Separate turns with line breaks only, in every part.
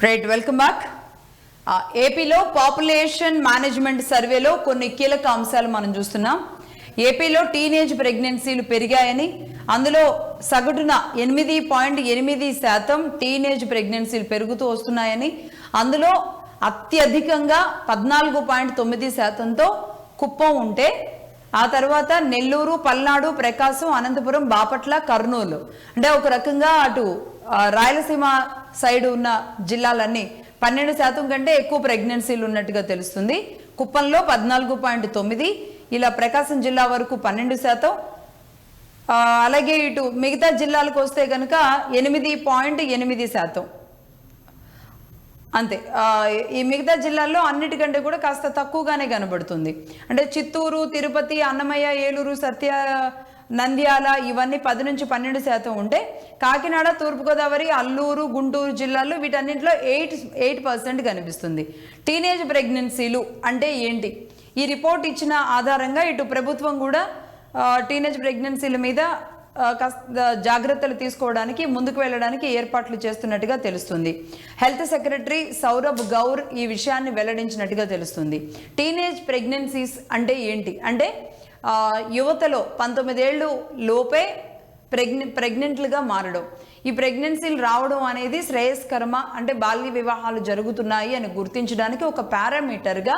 Right, welcome back. ఏపీలో population management సర్వేలో కొన్ని కీలక అంశాలు మనం చూస్తున్నాం. ఏపీలో టీనేజ్ ప్రెగ్నెన్సీలు పెరిగాయని, అందులో సగటున 8.8% టీనేజ్ ప్రెగ్నెన్సీలు పెరుగుతూ వస్తున్నాయని, అందులో అత్యధికంగా 14.9%తో కుప్పం ఉంటే, ఆ తర్వాత నెల్లూరు, పల్నాడు, ప్రకాశం, అనంతపురం, బాపట్ల, కర్నూలు, అంటే ఒక రకంగా అటు రాయలసీమ సైడ్ ఉన్న జిల్లాలన్నీ 12% కంటే ఎక్కువ ప్రెగ్నెన్సీలు ఉన్నట్టుగా తెలుస్తుంది. కుప్పంలో 14.9, ఇలా ప్రకాశం జిల్లా వరకు 12%, అలాగే ఇటు మిగతా జిల్లాలకు వస్తే కనుక 8.8%. అంతే. ఈ మిగతా జిల్లాల్లో అన్నిటికంటే కూడా కాస్త తక్కువగానే కనబడుతుంది. అంటే చిత్తూరు, తిరుపతి, అన్నమయ్య, ఏలూరు, సత్య, నంద్యాల ఇవన్నీ 10 నుంచి 12% ఉంటే, కాకినాడ, తూర్పుగోదావరి, అల్లూరు, గుంటూరు జిల్లాల్లో వీటన్నింటిలో 8% కనిపిస్తుంది. టీనేజ్ ప్రెగ్నెన్సీలు అంటే ఏంటి? ఈ రిపోర్ట్ ఇచ్చిన ఆధారంగా ఇటు ప్రభుత్వం కూడా టీనేజ్ ప్రెగ్నెన్సీల మీద జాగ్రత్తలు తీసుకోవడానికి, ముందుకు వెళ్ళడానికి ఏర్పాట్లు చేస్తున్నట్టుగా తెలుస్తుంది. హెల్త్ సెక్రటరీ సౌరభ్ గౌర్ ఈ విషయాన్ని వెల్లడించినట్టుగా తెలుస్తుంది. టీనేజ్ ప్రెగ్నెన్సీస్ అంటే ఏంటి అంటే, యువతలో 19 ఏళ్ళు లోపే ప్రెగ్నెంట్లుగా మారడం. ఈ ప్రెగ్నెన్సీలు రావడం అనేది శ్రేయస్కరమా, అంటే బాల్య వివాహాలు జరుగుతున్నాయి అని గుర్తించడానికి ఒక పారామీటర్గా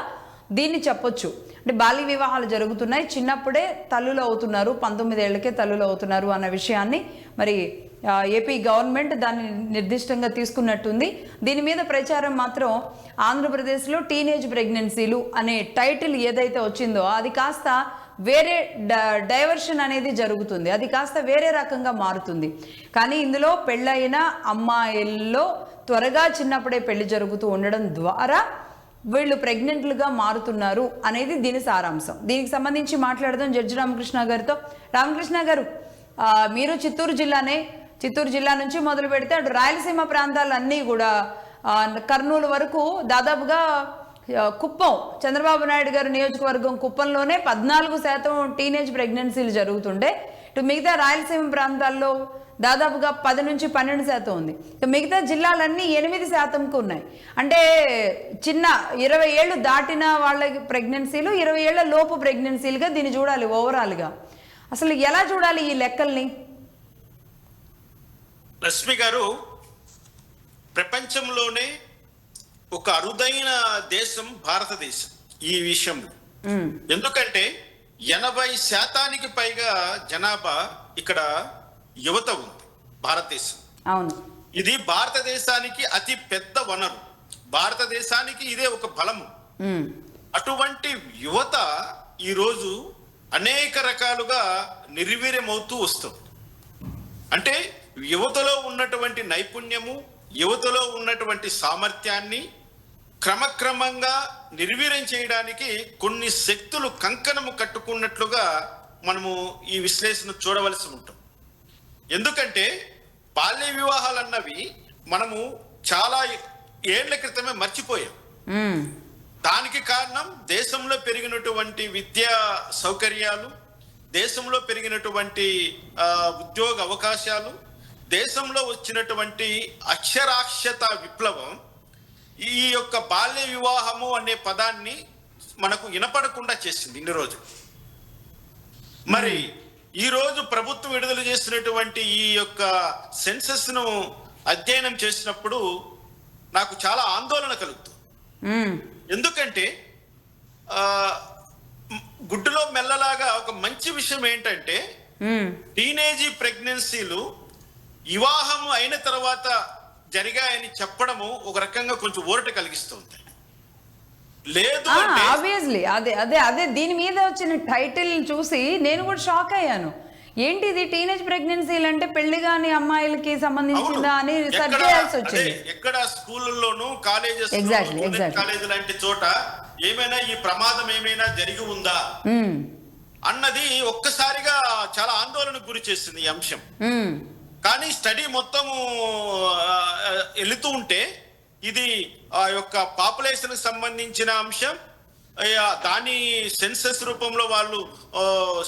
దీన్ని చెప్పొచ్చు. అంటే బాల్య వివాహాలు జరుగుతున్నాయి, చిన్నప్పుడే తల్లులు అవుతున్నారు, 19 ఏళ్లకే తల్లులు అవుతున్నారు అన్న విషయాన్ని మరి ఏపీ గవర్నమెంట్ దాన్ని నిర్దిష్టంగా తీసుకున్నట్టుంది. దీని మీద ప్రచారం మాత్రం ఆంధ్రప్రదేశ్లో టీనేజ్ ప్రెగ్నెన్సీలు అనే టైటిల్ ఏదైతే వచ్చిందో అది కాస్త వేరే డైవర్షన్ అనేది జరుగుతుంది, అది కాస్త వేరే రకంగా మారుతుంది. కానీ ఇందులో పెళ్ళైన అమ్మాయిల్లో త్వరగా చిన్నప్పుడే పెళ్లి జరుగుతూ ఉండడం ద్వారా వీళ్ళు ప్రెగ్నెంట్లుగా మారుతున్నారు అనేది దీని సారాంశం. దీనికి సంబంధించి మాట్లాడదాం జడ్జి రామకృష్ణ గారితో. రామకృష్ణ గారు, మీరు చిత్తూరు జిల్లానే, చిత్తూరు జిల్లా నుంచి మొదలు పెడితే అటు రాయలసీమ ప్రాంతాలన్నీ కూడా కర్నూలు వరకు దాదాపుగా కుప్పం, చంద్రబాబు నాయుడు గారి నియోజకవర్గం కుప్పంలోనే 14% టీనేజ్ ప్రెగ్నెన్సీలు జరుగుతుండే, ఇటు మిగతా రాయలసీమ ప్రాంతాల్లో దాదాపుగా 10 నుంచి 12% ఉంది. మిగతా జిల్లాలన్నీ 8%కు ఉన్నాయి. అంటే చిన్న 20 ఏళ్ళు దాటిన వాళ్ళ ప్రెగ్నెన్సీలు, 20 ఏళ్ల లోపు ప్రెగ్నెన్సీలుగా దీన్ని చూడాలి ఓవరాల్గా. అసలు ఎలా చూడాలి ఈ లెక్కల్ని?
రష్మి గారు, ప్రపంచంలోనే ఒక అరుదైన దేశం భారతదేశం ఈ విషయంలో. ఎందుకంటే 80% పైగా జనాభా ఇక్కడ యువత ఉంది భారతదేశం.
అవును,
ఇది భారతదేశానికి అతి పెద్ద వనరు, భారతదేశానికి ఇదే ఒక బలము. అటువంటి యువత ఈరోజు అనేక రకాలుగా నిర్వీర్యమవుతూ వస్తుంది. అంటే యువతలో ఉన్నటువంటి నైపుణ్యము, యువతలో ఉన్నటువంటి సామర్థ్యాన్ని క్రమక్రమంగా నిర్వీర్యం చేయడానికి కొన్ని శక్తులు కంకణము కట్టుకున్నట్లుగా మనము ఈ విశ్లేషణ చూడవలసి ఉంటుంది. ఎందుకంటే బాల్య వివాహాలు అన్నవి మనము చాలా ఏళ్ల క్రితమే మర్చిపోయాం. దానికి కారణం దేశంలో పెరిగినటువంటి విద్యా సౌకర్యాలు, దేశంలో పెరిగినటువంటి ఉద్యోగ అవకాశాలు, దేశంలో వచ్చినటువంటి అక్షరాస్యత విప్లవం ఈ యొక్క బాల్య వివాహము అనే పదాన్ని మనకు వినపడకుండా చేసింది ఇన్ని రోజులు. మరి ఈ రోజు ప్రభుత్వం విడుదల చేసినటువంటి ఈ యొక్క సెన్సస్ ను అధ్యయనం చేసినప్పుడు నాకు చాలా ఆందోళన కలుగుతుంది. ఎందుకంటే గుడ్డులో మెల్లలాగా ఒక మంచి విషయం ఏంటంటే, టీనేజీ ప్రెగ్నెన్సీలు వివాహం అయిన తర్వాత జరిగాయని చెప్పడము ఒక రకంగా కొంచెం ఊరట కలిగిస్తుంది. లేదు
ఆబ్వియస్లీ అదే అదే అదే దీని మీద వచ్చిన టైటిల్ చూసి నేను కూడా షాక్ అయ్యాను. ఏంటిది టీనేజ్ ప్రెగ్నెన్సీలు అంటే పెళ్లి కాని అమ్మాయిలకి సంబంధించిందా అని రీసెర్చ్ చేయాల్సి వచ్చింది.
ఎక్కడ స్కూళ్ళలోనూ కాలేజెస్ కాలేజ్ లాంటి చోట ఏమైనా ఈ ప్రమాదం ఏమైనా జరిగి ఉందా అన్నది ఒక్కసారిగా చాలా ఆందోళనకు గురి చేసింది ఈ అంశం. కానీ స్టడీ మొత్తము వెళుతూ ఉంటే ఇది ఆ యొక్క పాపులేషన్ కి సంబంధించిన అంశం, దాని సెన్సస్ రూపంలో వాళ్ళు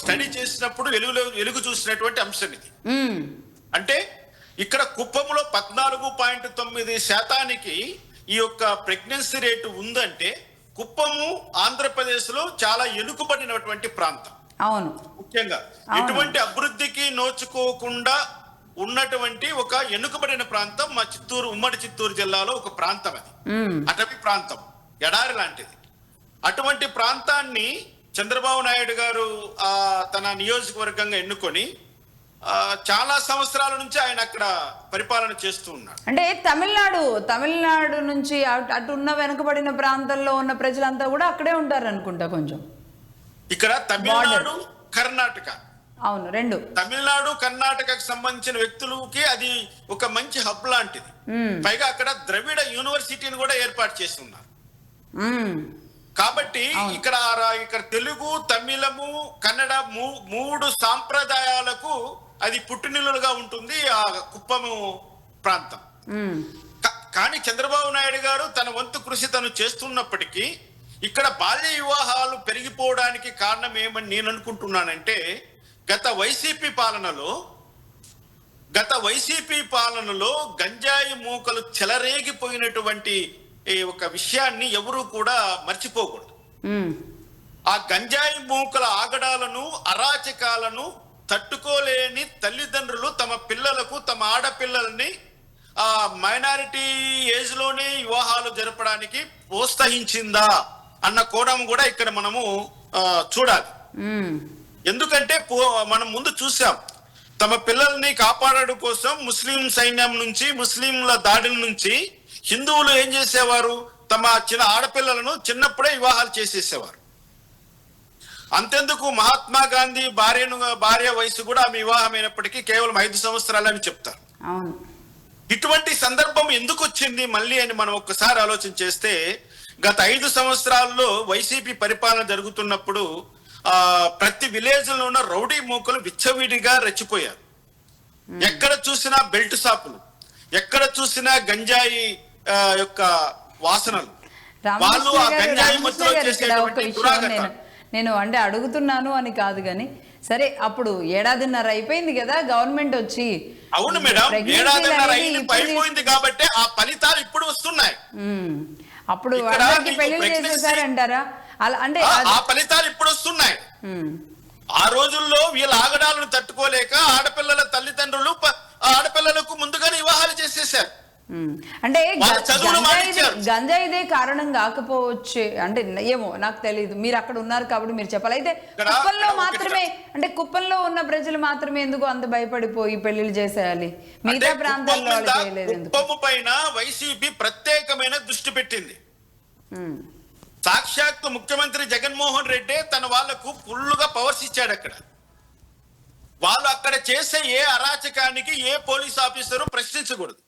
స్టడీ చేసినప్పుడు వెలుగు చూసినటువంటి అంశం ఇది. అంటే ఇక్కడ కుప్పంలో 14.9% ఈ యొక్క ప్రెగ్నెన్సీ రేటు ఉందంటే కుప్పము ఆంధ్రప్రదేశ్లో చాలా వెనుకబడినటువంటి ప్రాంతం.
అవును,
ముఖ్యంగా ఎటువంటి అభివృద్ధికి నోచుకోకుండా ఉన్నటువంటి ఒక వెనుకబడిన ప్రాంతం మా చిత్తూరు, ఉమ్మడి చిత్తూరు జిల్లాలో ఒక ప్రాంతం. అది అటవీ ప్రాంతం, ఎడారి లాంటిది. అటువంటి ప్రాంతాన్ని చంద్రబాబు నాయుడు గారు తన నియోజకవర్గంగా ఎన్నుకొని చాలా సంవత్సరాల నుంచి ఆయన అక్కడ పరిపాలన చేస్తూ ఉన్నాడు.
అంటే తమిళనాడు నుంచి అటు ఉన్న వెనుకబడిన ప్రాంతాల్లో ఉన్న ప్రజలంతా కూడా అక్కడే ఉంటారు అనుకుంటా. కొంచెం ఇక్కడ
తమిళనాడు, కర్ణాటక,
అవును, రెండు
తమిళనాడు కర్ణాటకకు సంబంధించిన వ్యక్తులకి అది ఒక మంచి హబ్ లాంటిది. పైగా అక్కడ ద్రవిడ యూనివర్సిటీని కూడా ఏర్పాటు చేసి ఉన్నారు. కాబట్టి ఇక్కడ తెలుగు, తమిళము, కన్నడ మూడు సాంప్రదాయాలకు అది పుట్టినిల్లుగా ఉంటుంది ఆ కుప్పము ప్రాంతం. కానీ చంద్రబాబు నాయుడు గారు తన వంతు కృషి తను చేస్తున్నప్పటికీ ఇక్కడ బాల్య వివాహాలు పెరిగిపోవడానికి కారణం ఏమని నేను అనుకుంటున్నానంటే గత వైసీపీ పాలనలో గంజాయి మూకలు చెలరేగిపోయినటువంటి ఒక విషయాన్ని ఎవరూ కూడా మర్చిపోకూడదు. ఆ గంజాయి మూకల ఆగడాలను, అరాచకాలను తట్టుకోలేని తల్లిదండ్రులు తమ పిల్లలకు, తమ ఆడపిల్లల్ని ఆ మైనారిటీ ఏజ్ లోనే వివాహాలు జరపడానికి ప్రోత్సహించిందా అన్న కోణం కూడా ఇక్కడ మనము చూడాలి. ఎందుకంటే మనం ముందు చూసాం, తమ పిల్లల్ని కాపాడడం కోసం ముస్లిం సైన్యం నుంచి, ముస్లింల దాడుల నుంచి హిందువులు ఏం చేసేవారు, తమ చిన్న ఆడపిల్లలను చిన్నప్పుడే వివాహాలు చేసేసేవారు. అంతెందుకు మహాత్మా గాంధీ భార్య వయసు కూడా ఆమె వివాహమైనప్పటికీ కేవలం 5 సంవత్సరాలని చెప్తారు. ఇటువంటి సందర్భం ఎందుకు వచ్చింది మళ్ళీ అని మనం ఒక్కసారి ఆలోచన చేస్తే, గత 5 సంవత్సరాల్లో వైసీపీ పరిపాలన జరుగుతున్నప్పుడు ప్రతి విలేజ్ లో ఉన్న రౌడీ మూకలు విచ్చవిడిగా రెచ్చిపోయారు. ఎక్కడ చూసినా బెల్ట్ షాపులు, ఎక్కడ చూసినా గంజాయి యొక్క వాసనలు, వాళ్ళు ఆ గంజాయి మధ్యలో చేసేటువంటి దురాగతం.
నేను అంటే అడుగుతున్నాను అని కాదు కానీ, సరే అప్పుడు 1.5 ఏళ్ళు అయిపోయింది కదా గవర్నమెంట్ వచ్చి.
అవును మేడం, 1.5 ఏళ్ళు అయిపోయింది కాబట్టి ఆ ఫలితాలు ఇప్పుడు వస్తున్నాయి.
అప్పుడు పెళ్లి చేసేసారంటారా? అలా అంటే
ఆ ఫలితాలు ఇప్పుడు వస్తున్నాయి. ఆ రోజుల్లో వీళ్ళ ఆగడాలను తట్టుకోలేక ఆడపిల్లల తల్లిదండ్రులు ఆడపిల్లలకు ముందుగానే వివాహాలు చేసేసారు.
అంటే గంజాయిదే కారణం కాకపోవచ్చు, అంటే ఏమో నాకు తెలియదు, మీరు అక్కడ ఉన్నారు కాబట్టి మీరు చెప్పాలి. అయితే కుప్పంలో మాత్రమే, అంటే కుప్పంలో ఉన్న ప్రజలు మాత్రమే ఎందుకు అంత భయపడిపోయి పెళ్లిళ్ళు చేసేయాలి, మిగతా ప్రాంతాల్లో చేయలేదు?
కుప్పం పైన వైసీపీ ప్రత్యేకమైన దృష్టి పెట్టింది. సాక్షాత్తు ముఖ్యమంత్రి జగన్మోహన్ రెడ్డి తన వాళ్లకు ఫుల్లుగా పవర్స్ ఇచ్చాడు. అక్కడ వాళ్ళు అక్కడ చేసే ఏ అరాచకానికి ఏ పోలీస్ ఆఫీసరు ప్రశ్నించకూడదు,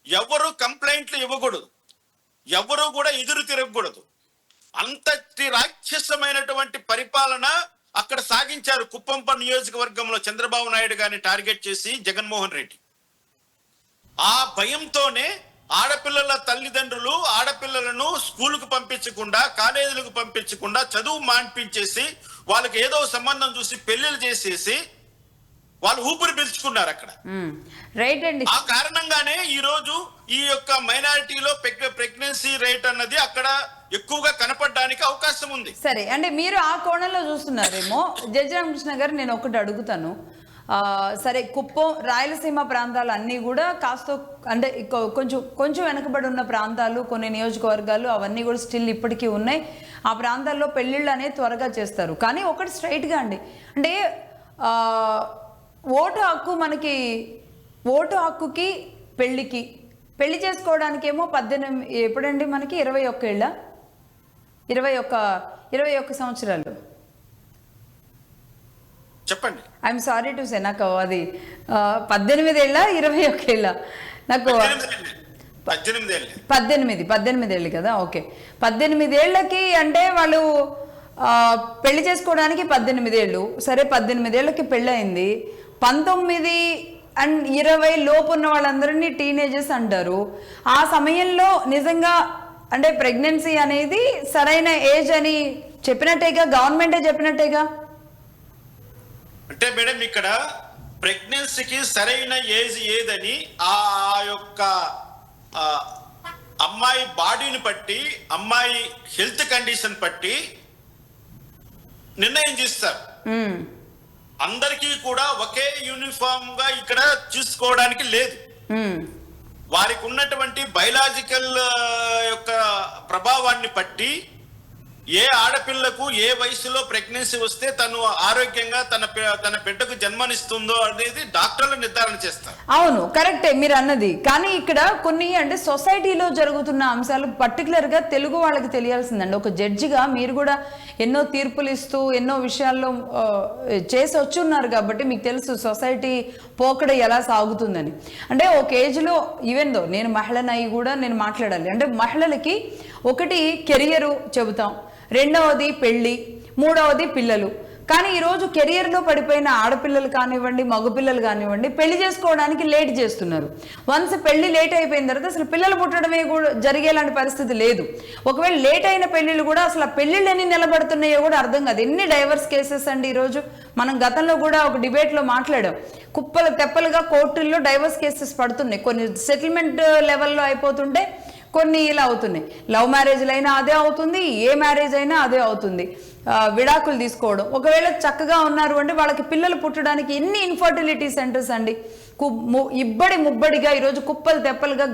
ఎవరు కంప్లైంట్లు ఇవ్వకూడదు, ఎవరు కూడా ఎదురు తిరగకూడదు. అంతటి రాక్షసమైనటువంటి పరిపాలన అక్కడ సాగించారు కుప్పం నియోజకవర్గంలో చంద్రబాబు నాయుడు గారిని టార్గెట్ చేసి జగన్మోహన్ రెడ్డి. ఆ భయంతోనే ఆడపిల్లల తల్లిదండ్రులు ఆడపిల్లలను స్కూలుకు పంపించకుండా, కాలేజీలకు పంపించకుండా చదువు మాన్పించేసి వాళ్ళకి ఏదో సంబంధం చూసి పెళ్లిళ్ళు చేసేసి వాళ్ళు ఊపిరి పీల్చుకున్నారు అక్కడ.
రైట్ అండి.
ఆ కారణంగానే ఈ రోజు ఈ యొక్క మైనారిటీలో ప్రెగ్నెన్సీ రేట్ అన్నది అక్కడ ఎక్కువగా కనపడడానికి అవకాశం ఉంది.
సరే, అంటే మీరు ఆ కోణంలో చూస్తున్నారేమో. జడ్జి రామకృష్ణ గారు, నేను ఒకటి అడుగుతాను. సరే, కుప్పం, రాయలసీమ ప్రాంతాలు అన్నీ కూడా కాస్త అంటే కొంచెం వెనకబడి ఉన్న ప్రాంతాలు, కొన్ని నియోజకవర్గాలు అవన్నీ కూడా స్టిల్ ఇప్పటికీ ఉన్నాయి. ఆ ప్రాంతాల్లో పెళ్ళిళ్ళు అనేది త్వరగా చేస్తారు. కానీ ఒకటి స్ట్రైట్గా అండి, అంటే ఓటు హక్కుకి పెళ్లి చేసుకోవడానికేమో 18 ఎప్పుడండి మనకి 21 ఏళ్ళ 21 సంవత్సరాలు
చెప్పండి.
ఐఎమ్ సారీ టు సే, నాకు అది 18 ఏళ్ళ 21 ఏళ్ళ, నాకు 18 ఏళ్ళు కదా. ఓకే, 18 ఏళ్ళకి అంటే వాళ్ళు పెళ్లి చేసుకోవడానికి 18 ఏళ్ళు. సరే, 18 ఏళ్ళకి పెళ్ళయింది. 19 అండ్ 20 లోపు ఉన్న వాళ్ళందరినీ టీనేజర్స్ అంటారు. ఆ సమయంలో నిజంగా అంటే ప్రెగ్నెన్సీ అనేది సరైన ఏజ్ అని చెప్పినట్టేగా, గవర్నమెంటే చెప్పినట్టేగా.
అంటే మేడం, ఇక్కడ ప్రెగ్నెన్సీకి సరైన ఏజ్ ఏదని ఆ యొక్క అమ్మాయి బాడీని బట్టి, అమ్మాయి హెల్త్ కండిషన్ బట్టి నిర్ణయం చేస్తారు. అందరికీ కూడా ఒకే యూనిఫామ్ గా ఇక్కడ చూసుకోవడానికి లేదు. వారికి ఉన్నటువంటి బయలాజికల్ యొక్క ప్రభావాన్ని బట్టి ఏ ఆడపిల్లకు ఏ వయసులో ప్రెగ్నెన్సీ వస్తే తను ఆరోగ్యంగా తన బిడ్డకు జన్మనిస్తుందో అనేది డాక్టర్లు నిర్ధారణ చేస్తారు.
అవును, కరెక్టే మీరు అన్నది. కానీ ఇక్కడ కొన్ని అంటే సొసైటీలో జరుగుతున్న అంశాలు పర్టికులర్ గా తెలుగు వాళ్ళకి తెలియాల్సిందండి. ఒక జడ్జిగా మీరు కూడా ఎన్నో తీర్పులు ఇస్తూ ఎన్నో విషయాల్లో చేసి వచ్చున్నారు కాబట్టి మీకు తెలుసు సొసైటీ పోకడ ఎలా సాగుతుందని. అంటే ఒక ఏజ్లో ఈవెన్ దో నేను మహిళనై కూడా నేను మాట్లాడాలి. అంటే మహిళలకి ఒకటి కెరియరు చెబుతాం, రెండవది పెళ్ళి, మూడవది పిల్లలు. కానీ ఈరోజు కెరియర్లో పడిపోయిన ఆడపిల్లలు కానివ్వండి, మగపిల్లలు కానివ్వండి, పెళ్లి చేసుకోవడానికి లేట్ చేస్తున్నారు. వన్స్ పెళ్లి లేట్ అయిపోయిన తర్వాత అసలు పిల్లలు పుట్టడమే కూడా జరిగేలాంటి పరిస్థితి లేదు. ఒకవేళ లేట్ అయిన పెళ్లిళ్ళు కూడా అసలు ఆ పెళ్లిళ్ళు ఎన్ని నిలబడుతున్నాయో కూడా అర్థం కాదు. ఎన్ని డైవర్స్ కేసెస్ అండి ఈరోజు. మనం గతంలో కూడా ఒక డిబేట్లో మాట్లాడాం. కుప్పలు తెప్పలుగా కోర్టుల్లో డైవర్స్ కేసెస్ పడుతున్నాయి. కొన్ని సెటిల్మెంట్ లెవెల్లో అయిపోతుంటే కొన్ని ఇలా అవుతున్నాయి. లవ్ మ్యారేజ్లు అయినా అదే అవుతుంది, ఏ మ్యారేజ్ అయినా అదే అవుతుంది. విడాకులు తీసుకోవడం, ఒకవేళ చక్కగా ఉన్నారు అంటే వాళ్ళకి పిల్లలు పుట్టడానికి ఎన్ని ఇన్ఫర్టిలిటీ సెంటర్స్ అండి. ముబ్బడిగా ఈరోజు కుప్పలు తెప్పలుగా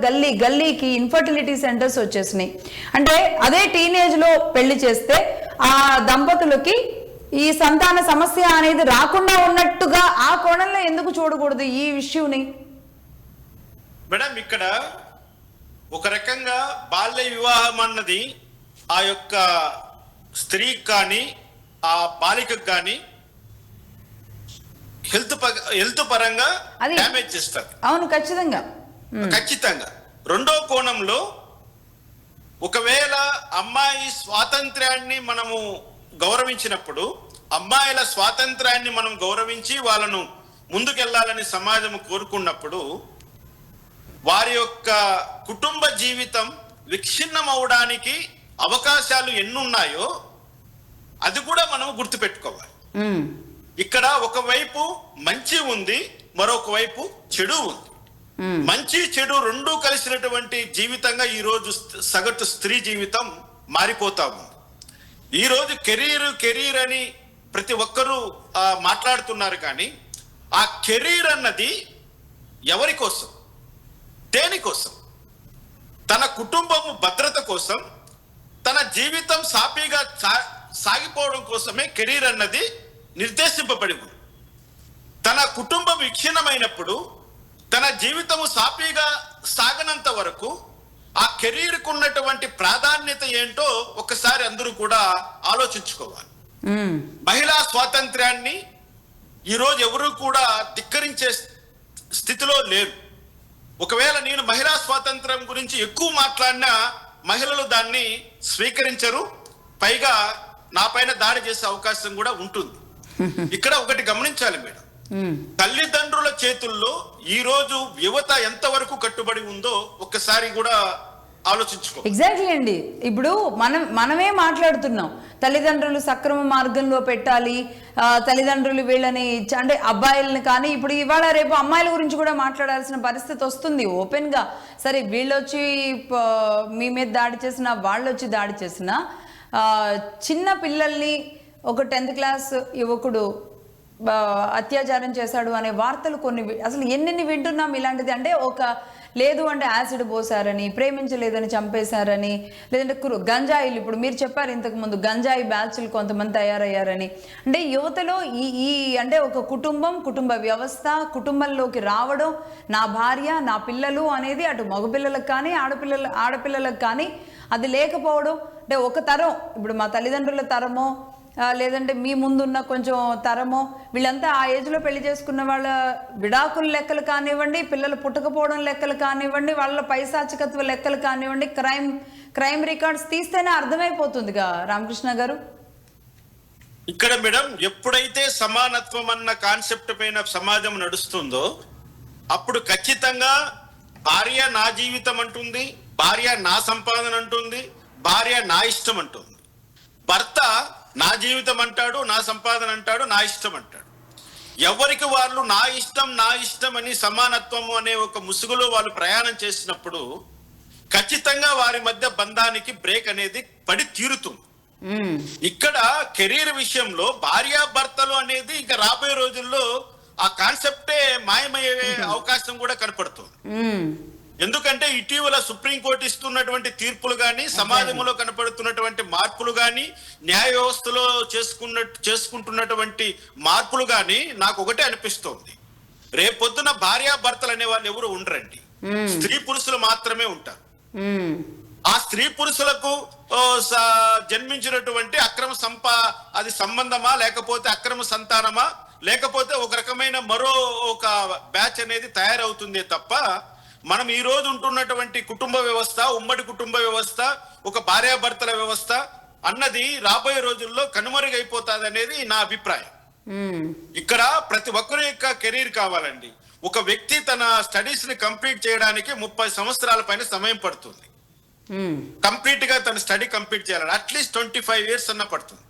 గల్లీకి ఇన్ఫర్టిలిటీ సెంటర్స్ వచ్చేసినాయి. అంటే అదే టీనేజ్లో పెళ్లి చేస్తే ఆ దంపతులకి ఈ సంతాన సమస్య అనేది రాకుండా ఉన్నట్టుగా ఆ కోణంలో ఎందుకు చూడకూడదు ఈ ఇష్యూని?
మేడం, ఇక్కడ ఒక రకంగా బాల్య వివాహం అన్నది ఆ యొక్క స్త్రీకి కానీ ఆ బాలికకు కానీ హెల్త్ పరంగా డ్యామేజ్ చేస్తారు.
అవును, ఖచ్చితంగా.
రెండో కోణంలో ఒకవేళ అమ్మాయి స్వాతంత్ర్యాన్ని మనము గౌరవించినప్పుడు, అమ్మాయిల స్వాతంత్ర్యాన్ని మనం గౌరవించి వాళ్ళను ముందుకెళ్లాలని సమాజం కోరుకున్నప్పుడు వారి యొక్క కుటుంబ జీవితం విచ్ఛిన్నం అవడానికి అవకాశాలు ఎన్నున్నాయో అది కూడా మనం గుర్తుపెట్టుకోవాలి. ఇక్కడ ఒకవైపు మంచి ఉంది, మరొక వైపు చెడు ఉంది. మంచి చెడు రెండూ కలిసినటువంటి జీవితంగా ఈ రోజు సగటు స్త్రీ జీవితం మారిపోతా ఉంది. ఈ రోజు కెరీర్ అని ప్రతి ఒక్కరూ మాట్లాడుతున్నారు. కానీ ఆ కెరీర్ అన్నది ఎవరి కోసం, దేనికోసం? తన కుటుంబము భద్రత కోసం, తన జీవితం సాఫీగా సాగిపోవడం కోసమే కెరీర్ అన్నది నిర్దేశింపబడి ఉంది. తన కుటుంబం విచ్ఛిన్నమైనప్పుడు తన జీవితము సాఫీగా సాగనంత వరకు ఆ కెరీర్కు ఉన్నటువంటి ప్రాధాన్యత ఏంటో ఒకసారి అందరూ కూడా ఆలోచించుకోవాలి. మహిళా స్వాతంత్ర్యాన్ని ఈరోజు ఎవరు కూడా ధిక్కరించే స్థితిలో లేరు. ఒకవేళ నేను మహిళా స్వాతంత్రం గురించి ఎక్కువ మాట్లాడినా మహిళలు దాన్ని స్వీకరించరు, పైగా నా పైన దాడి చేసే అవకాశం కూడా ఉంటుంది. ఇక్కడ ఒకటి గమనించాలి మేడం, తల్లిదండ్రుల చేతుల్లో ఈ రోజు యువత ఎంతవరకు కట్టుబడి ఉందో ఒక్కసారి కూడా ఆలోచించుకో.
ఎగ్జాక్ట్లీ అండి. ఇప్పుడు మనమే మాట్లాడుతున్నాం, తల్లిదండ్రులు సక్రమ మార్గంలో పెట్టాలి, తల్లిదండ్రులు వీళ్ళని అంటే అబ్బాయిలని కానీ ఇప్పుడు ఇవాళ రేపు అమ్మాయిల గురించి కూడా మాట్లాడాల్సిన పరిస్థితి వస్తుంది ఓపెన్ గా. సరే వీళ్ళొచ్చి మీ మీద దాడి చేసినా, వాళ్ళు వచ్చి దాడి చేసినా, చిన్న పిల్లల్ని ఒక 10th క్లాస్ యువకుడు అత్యాచారం చేశాడు అనే వార్తలు కొన్ని అసలు ఎన్నెన్ని వింటున్నాం ఇలాంటిది. అంటే ఒక లేదు అంటే యాసిడ్ పోసారని, ప్రేమించలేదని చంపేశారని, లేదంటే గంజాయిలు ఇప్పుడు మీరు చెప్పారు ఇంతకు ముందు గంజాయి బ్యాచ్లు కొంతమంది తయారయ్యారని. అంటే యువతలో ఈ అంటే ఒక కుటుంబ వ్యవస్థ, కుటుంబంలోకి రావడం, నా భార్య నా పిల్లలు అనేది అటు మగపిల్లలకు కానీ ఆడపిల్లలకు కానీ అది లేకపోవడం. అంటే ఒక తరం, ఇప్పుడు మా తల్లిదండ్రుల తరమో లేదంటే మీ ముందున్న కొంచెం తరమో వీళ్ళంతా ఆ ఏజ్లో పెళ్లి చేసుకున్న వాళ్ళ విడాకుల లెక్కలు కానివ్వండి, పిల్లలు పుట్టకపోవడం లెక్కలు కానివ్వండి, వాళ్ళ పైశాచికత్వ లెక్కలు కానివ్వండి, క్రైమ్ రికార్డ్స్ తీస్తేనే అర్థమైపోతుందిగా రామకృష్ణ గారు.
ఇక్కడ మేడం ఎప్పుడైతే సమానత్వం అన్న కాన్సెప్ట్ పైన సమాజం నడుస్తుందో అప్పుడు ఖచ్చితంగా భార్య నా జీవితం అంటుంది, భార్య నా సంపాదన అంటుంది, భార్య నా ఇష్టం అంటుంది. భర్త నా జీవితం అంటాడు, నా సంపాదన అంటాడు, నా ఇష్టం అంటాడు. ఎవరికి వాళ్ళు నా ఇష్టం అని సమానత్వము అనే ఒక ముసుగులో వాళ్ళు ప్రయాణం చేసినప్పుడు ఖచ్చితంగా వారి మధ్య బంధానికి బ్రేక్ అనేది పడి తీరుతుంది. ఇక్కడ కెరీర్ విషయంలో భార్యాభర్తలు అనేది ఇంకా రాబోయే రోజుల్లో ఆ కాన్సెప్టే మాయమయ్యే అవకాశం కూడా కనపడుతుంది. ఎందుకంటే ఇటీవల సుప్రీంకోర్టు ఇస్తున్నటువంటి తీర్పులు గాని, సమాజంలో కనపడుతున్నటువంటి మార్పులు గాని, న్యాయ వ్యవస్థలో చేసుకుంటున్నటువంటి మార్పులు గాని నాకు ఒకటే అనిపిస్తోంది, రేపొద్దున భార్యాభర్తలు అనే వాళ్ళు ఎవరు ఉండరండి, స్త్రీ పురుషులు మాత్రమే ఉంటారు. ఆ స్త్రీ పురుషులకు జన్మించినటువంటి అది సంబంధమా, లేకపోతే అక్రమ సంతానమా, లేకపోతే ఒక రకమైన మరో ఒక బ్యాచ్ అనేది తయారవుతుందే తప్ప మనం ఈ రోజు ఉంటున్నటువంటి కుటుంబ వ్యవస్థ, ఉమ్మడి కుటుంబ వ్యవస్థ, ఒక భార్యాభర్తల వ్యవస్థ అన్నది రాబోయే రోజుల్లో కనుమరుగైపోతుంది అనేది నా అభిప్రాయం. ఇక్కడ ప్రతి ఒక్కరి యొక్క కెరీర్ కావాలండి. ఒక వ్యక్తి తన స్టడీస్ ని కంప్లీట్ చేయడానికి 30 సంవత్సరాల పైన సమయం పడుతుంది. కంప్లీట్ గా తన స్టడీ కంప్లీట్ చేయాలని అట్లీస్ట్ 25 ఇయర్స్ అన్న పడుతుంది.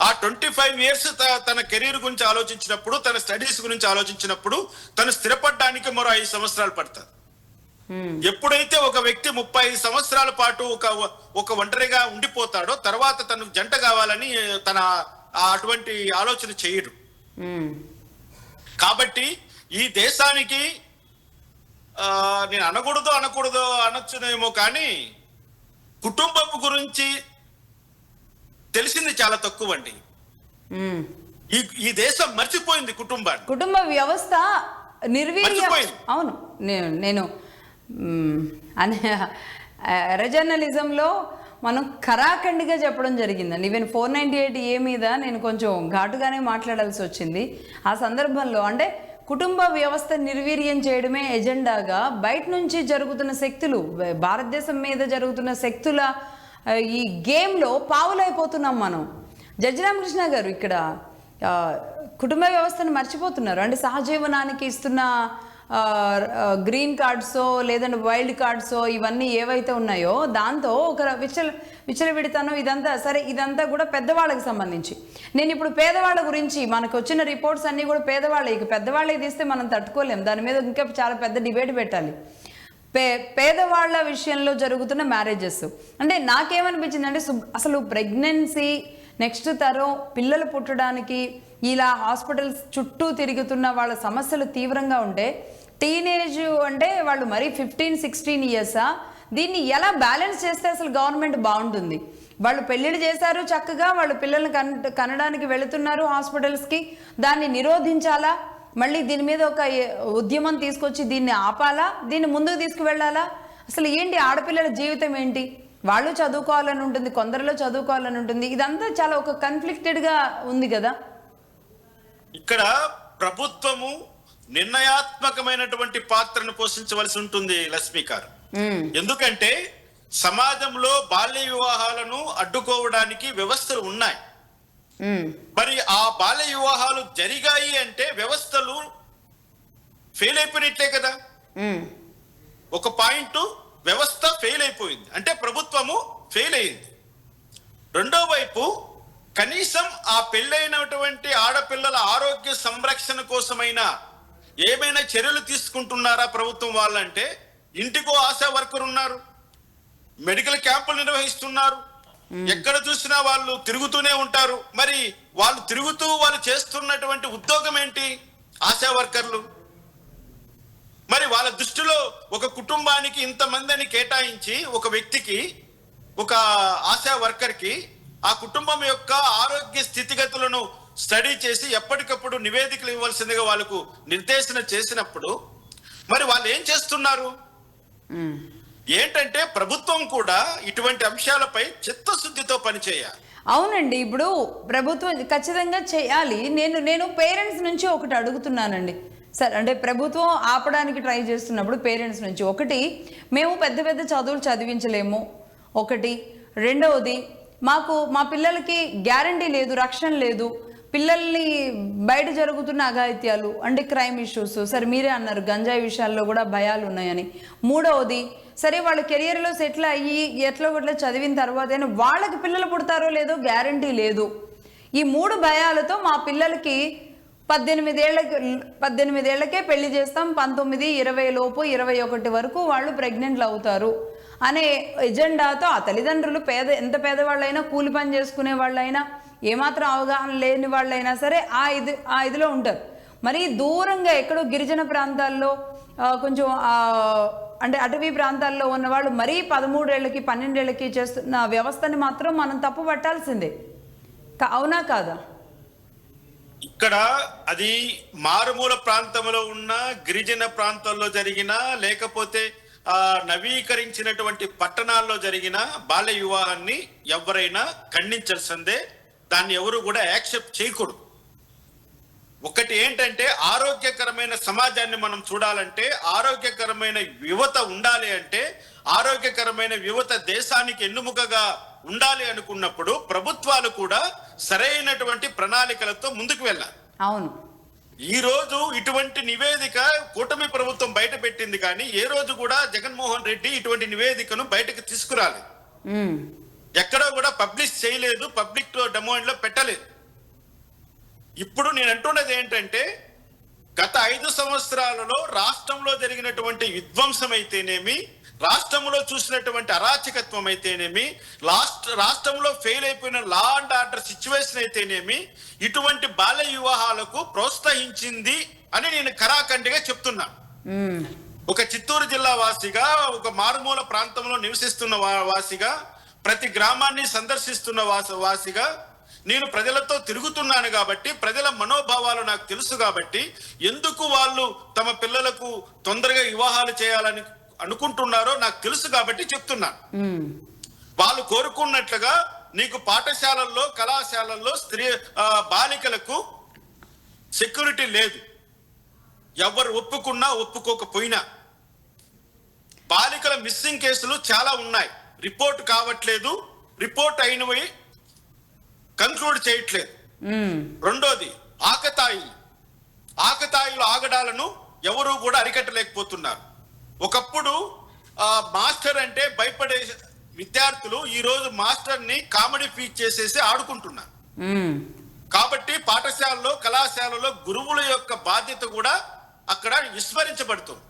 ఆ 25 ఇయర్స్ తన కెరీర్ గురించి ఆలోచించినప్పుడు, తన స్టడీస్ గురించి ఆలోచించినప్పుడు తను స్థిరపడడానికి మరో 5 సంవత్సరాలు పడుతుంది. ఎప్పుడైతే ఒక వ్యక్తి 35 సంవత్సరాల పాటు ఒక ఒంటరిగా ఉండిపోతాడో తర్వాత తనకు జంట కావాలని తన అటువంటి ఆలోచన చేయడు. కాబట్టి ఈ దేశానికి నేను అనొచ్చునేమో కానీ కుటుంబం గురించి తెలిసింది చాలా తక్కువ అండి. ఈ దేశం మర్చిపోయింది కుటుంబాన్ని,
కుటుంబ వ్యవస్థ నిర్వీర్యం. అవును, నేను ఎర్ర జర్నలిజంలో మనం ఖరాఖండిగా చెప్పడం జరిగిందండి. ఈవెన్ 498A మీద నేను కొంచెం ఘాటుగానే మాట్లాడాల్సి వచ్చింది. ఆ సందర్భంలో అంటే కుటుంబ వ్యవస్థ నిర్వీర్యం చేయడమే ఎజెండాగా బయట నుంచి జరుగుతున్న శక్తులు, భారతదేశం మీద జరుగుతున్న శక్తుల ఈ గేమ్లో పావులైపోతున్నాం మనం. జడ్జి రామకృష్ణ గారు ఇక్కడ కుటుంబ వ్యవస్థను మర్చిపోతున్నారు. అంటే సహజీవనానికి ఇస్తున్న గ్రీన్ కార్డ్సో లేదంటే వైల్డ్ కార్డ్సో ఇవన్నీ ఏవైతే ఉన్నాయో దాంతో ఒక విచ్చలవిడితనం ఇదంతా సరే, ఇదంతా కూడా పెద్దవాళ్ళకి సంబంధించి. నేను ఇప్పుడు పేదవాళ్ళ గురించి మనకు వచ్చిన రిపోర్ట్స్ అన్నీ కూడా పెద్దవాళ్ళకి తీస్తే మనం తట్టుకోలేం. దాని మీద ఇంకా చాలా పెద్ద డిబేట్ పెట్టాలి. పేదవాళ్ళ విషయంలో జరుగుతున్న మ్యారేజెస్ అంటే నాకేమనిపించింది అంటే అసలు ప్రెగ్నెన్సీ నెక్స్ట్ తరం పిల్లలు పుట్టడానికి ఇలా హాస్పిటల్స్ చుట్టూ తిరుగుతున్న వాళ్ళ సమస్యలు తీవ్రంగా ఉంటే టీనేజ్ అంటే వాళ్ళు మరీ 15-16 ఇయర్సా, దీన్ని ఎలా బ్యాలెన్స్ చేస్తే అసలు గవర్నమెంట్ బాగుంటుంది? వాళ్ళు పెళ్ళిళ్ళు చేశారు, చక్కగా వాళ్ళు పిల్లల్ని కనడానికి వెళుతున్నారు హాస్పిటల్స్కి, దాన్ని నిరోధించాలా? మళ్ళీ దీని మీద ఒక ఉద్యమం తీసుకొచ్చి దీన్ని ఆపాలా? దీన్ని ముందుకు తీసుకువెళ్ళాలా? అసలు ఏంటి ఆడపిల్లల జీవితం ఏంటి? వాళ్ళు చదువుకోవాలని ఉంటుంది, కొందరిలో చదువుకోవాలని ఉంటుంది. ఇదంతా చాలా ఒక కన్ఫ్లిక్టెడ్గా ఉంది కదా.
ఇక్కడ ప్రభుత్వము నిర్ణయాత్మకమైనటువంటి పాత్రను పోషించవలసి ఉంటుంది లక్ష్మి గారు. ఎందుకంటే సమాజంలో బాల్య వివాహాలను అడ్డుకోవడానికి వ్యవస్థలు ఉన్నాయి. మరి ఆ బాల్య వివాహాలు జరిగాయి అంటే వ్యవస్థలు ఫెయిల్ అయిపోయినట్లే కదా. ఒక పాయింట్ వ్యవస్థ ఫెయిల్ అయిపోయింది అంటే ప్రభుత్వము ఫెయిల్ అయింది. రెండో వైపు కనీసం ఆ పెళ్ళైనటువంటి ఆడపిల్లల ఆరోగ్య సంరక్షణ కోసమైనా ఏమైనా చర్యలు తీసుకుంటున్నారా ప్రభుత్వం వాళ్ళంటే? ఇంటికో ఆశా వర్కర్ ఉన్నారు, మెడికల్ క్యాంపులు నిర్వహిస్తున్నారు, ఎక్కడ చూసినా వాళ్ళు తిరుగుతూనే ఉంటారు. మరి వాళ్ళు చేస్తున్నటువంటి ఉద్యోగం ఏంటి? ఆశా వర్కర్లు. మరి వాళ్ళ దృష్టిలో ఒక కుటుంబానికి ఇంతమందిని కేటాయించి ఒక వ్యక్తికి, ఒక ఆశా వర్కర్కి ఆ కుటుంబం యొక్క ఆరోగ్య స్థితిగతులను స్టడీ చేసి ఎప్పటికప్పుడు నివేదికలు ఇవ్వాల్సిందిగా వాళ్ళకు నిర్దేశన చేసినప్పుడు మరి వాళ్ళు ఏం చేస్తున్నారు? ఏంటంటే ప్రభుత్వం కూడా ఇటువంటి అంశాలపై చిత్తశుద్ధితో పనిచేయాలి.
అవునండి, ఇప్పుడు ప్రభుత్వం ఖచ్చితంగా చేయాలి. నేను పేరెంట్స్ నుంచి ఒకటి అడుగుతున్నానండి సార్. అంటే ప్రభుత్వం ఆపడానికి ట్రై చేస్తున్నప్పుడు పేరెంట్స్ నుంచి ఒకటి, మేము పెద్ద పెద్ద చదువులు చదివించలేము ఒకటి. రెండవది, మా పిల్లలకి గ్యారంటీ లేదు, రక్షణ లేదు, పిల్లల్ని బయట జరుగుతున్న అఘాయిత్యాలు అంటే క్రైమ్ ఇష్యూస్, సరే మీరే అన్నారు గంజాయి విషయాల్లో కూడా భయాలు ఉన్నాయని. మూడవది, సరే వాళ్ళ కెరియర్లో సెటిల్ అయ్యి ఎట్లా చదివిన తర్వాత వాళ్ళకి పిల్లలు పుడతారో లేదో గ్యారంటీ లేదు. ఈ 3 భయాలతో మా పిల్లలకి 18 ఏళ్లకే పెళ్లి చేస్తాం, 19, 20 లోపు 21 వరకు వాళ్ళు ప్రెగ్నెంట్లు అవుతారు అనే ఎజెండాతో ఆ తల్లిదండ్రులు ఎంత పేదవాళ్ళైనా, కూలి పని చేసుకునే వాళ్ళైనా, ఏమాత్రం అవగాహన లేని వాళ్ళైనా సరే ఆ ఇదిలో ఉంటారు. మరి దూరంగా ఎక్కడో గిరిజన ప్రాంతాల్లో కొంచెం అంటే అటవీ ప్రాంతాల్లో ఉన్న వాళ్ళు మరీ 13 ఏళ్ళకి 12 ఏళ్ళకి చేస్తున్న వ్యవస్థని మాత్రం మనం తప్పు పట్టాల్సిందే. అవునా కాదా?
ఇక్కడ అది మారుమూల ప్రాంతంలో ఉన్న గిరిజన ప్రాంతాల్లో జరిగిన, లేకపోతే నవీకరించినటువంటి పట్టణాల్లో జరిగిన బాల్య వివాహాన్ని ఎవరైనా ఖండించాల్సిందే. దాన్ని ఎవరు కూడా యాక్సెప్ట్ చేయకూడదు. ఒకటి ఏంటంటే, ఆరోగ్యకరమైన సమాజాన్ని మనం చూడాలంటే, ఆరోగ్యకరమైన యువత ఉండాలి అంటే, ఆరోగ్యకరమైన యువత దేశానికి ఎన్నుముకగా ఉండాలి అనుకున్నప్పుడు ప్రభుత్వాలు కూడా సరైనటువంటి ప్రణాళికలతో ముందుకు వెళ్ళాలి.
అవును.
ఈ రోజు ఇటువంటి నివేదిక కూటమి ప్రభుత్వం బయట పెట్టింది, కానీ ఏ రోజు కూడా జగన్మోహన్ రెడ్డి ఇటువంటి నివేదికను బయటకు తీసుకురాలేదు. ఎక్కడో కూడా పబ్లిష్ చేయలేదు, పబ్లిక్ డొమైన్ లో పెట్టలేదు. ఇప్పుడు నేను అంటున్నది ఏంటంటే, గత 5 సంవత్సరాలలో రాష్ట్రంలో జరిగినటువంటి విధ్వంసం అయితేనేమి, రాష్ట్రంలో చూసినటువంటి అరాచకత్వం అయితేనేమి, రాష్ట్రంలో ఫెయిల్ అయిపోయిన లా అండ్ ఆర్డర్ సిచ్యువేషన్ అయితేనేమి, ఇటువంటి బాల్య వివాహాలకు ప్రోత్సహించింది అని నేను కరాఖండిగా చెప్తున్నాను. ఒక చిత్తూరు జిల్లా వాసిగా, ఒక మారుమూల ప్రాంతంలో నివసిస్తున్న వాసిగా, ప్రతి గ్రామాన్ని సందర్శిస్తున్న వాసిగా నేను ప్రజలతో తిరుగుతున్నాను కాబట్టి, ప్రజల మనోభావాలు నాకు తెలుసు కాబట్టి, ఎందుకు వాళ్ళు తమ పిల్లలకు తొందరగా వివాహాలు చేయాలని అనుకుంటున్నారో నాకు తెలుసు కాబట్టి చెప్తున్నాను. వాళ్ళు కోరుకున్నట్లుగా నీకు పాఠశాలల్లో, కళాశాలల్లో బాలికలకు సెక్యూరిటీ లేదు. ఎవరు ఒప్పుకున్నా ఒప్పుకోకపోయినా బాలికల మిస్సింగ్ కేసులు చాలా ఉన్నాయి. రిపోర్ట్ కావట్లేదు, రిపోర్ట్ అయినవి కంక్లూడ్ చేయట్లేదు. రెండోది ఆకతాయిలు ఆగడాలను ఎవరు కూడా అరికట్టలేకపోతున్నారు. ఒకప్పుడు మాస్టర్ అంటే భయపడే విద్యార్థులు ఈ రోజు మాస్టర్ ని కామెడీ ఫీట్ చేసేసి ఆడుకుంటున్నారు. కాబట్టి పాఠశాలలో, కళాశాలలో గురువుల యొక్క బాధ్యత కూడా అక్కడ విస్మరించబడుతుంది.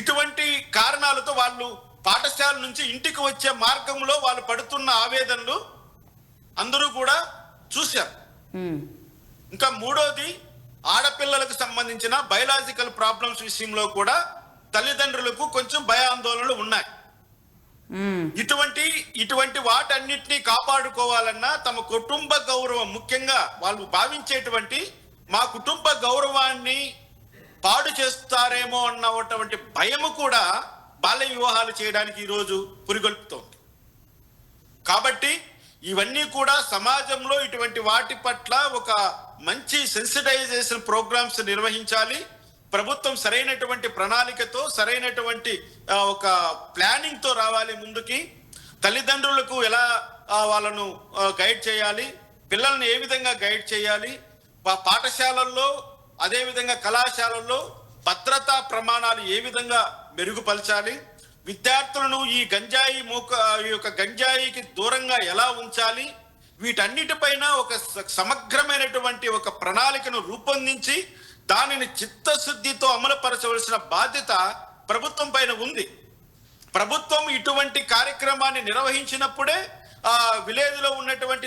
ఇటువంటి కారణాలతో వాళ్ళు పాఠశాల నుంచి ఇంటికి వచ్చే మార్గంలో వాళ్ళు పడుతున్న ఆవేదనలు అందరూ కూడా చూశారు. ఇంకా మూడోది, ఆడపిల్లలకు సంబంధించిన బయలాజికల్ ప్రాబ్లమ్స్ విషయంలో కూడా తల్లిదండ్రులకు కొంచెం భయాందోళనలు ఉన్నాయి. ఇటువంటి వాటన్నిటినీ కాపాడుకోవాలన్నా తమ కుటుంబ గౌరవం, ముఖ్యంగా వాళ్ళు భావించేటువంటి మా కుటుంబ గౌరవాన్ని పాడు చేస్తారేమో అన్నటువంటి భయము కూడా బాల్య వివాహాలు చేయడానికి ఈరోజు పురిగొల్పుతోంది. కాబట్టి ఇవన్నీ కూడా సమాజంలో ఇటువంటి వాటి పట్ల ఒక మంచి సెన్సిటైజేషన్ ప్రోగ్రామ్స్ నిర్వహించాలి. ప్రభుత్వం సరైనటువంటి ప్రణాళికతో, సరైనటువంటి ఒక ప్లానింగ్ తో రావాలి ముందుకి. తల్లిదండ్రులకు ఎలా వాళ్ళను గైడ్ చేయాలి, పిల్లల్ని ఏ విధంగా గైడ్ చేయాలి, పాఠశాలల్లో అదేవిధంగా కళాశాలల్లో భద్రతా ప్రమాణాలు ఏ విధంగా మెరుగుపరచాలి, విద్యార్థులను ఈ గంజాయికి దూరంగా ఎలా ఉంచాలి, వీటన్నిటిపైన ఒక సమగ్రమైనటువంటి ఒక ప్రణాళికను రూపొందించి దానిని చిత్తశుద్ధితో అమలుపరచవలసిన బాధ్యత ప్రభుత్వం పైన ఉంది. ప్రభుత్వం ఇటువంటి కార్యక్రమాన్ని నిర్వహించినప్పుడే విలేజ్ లో ఉన్నటువంటి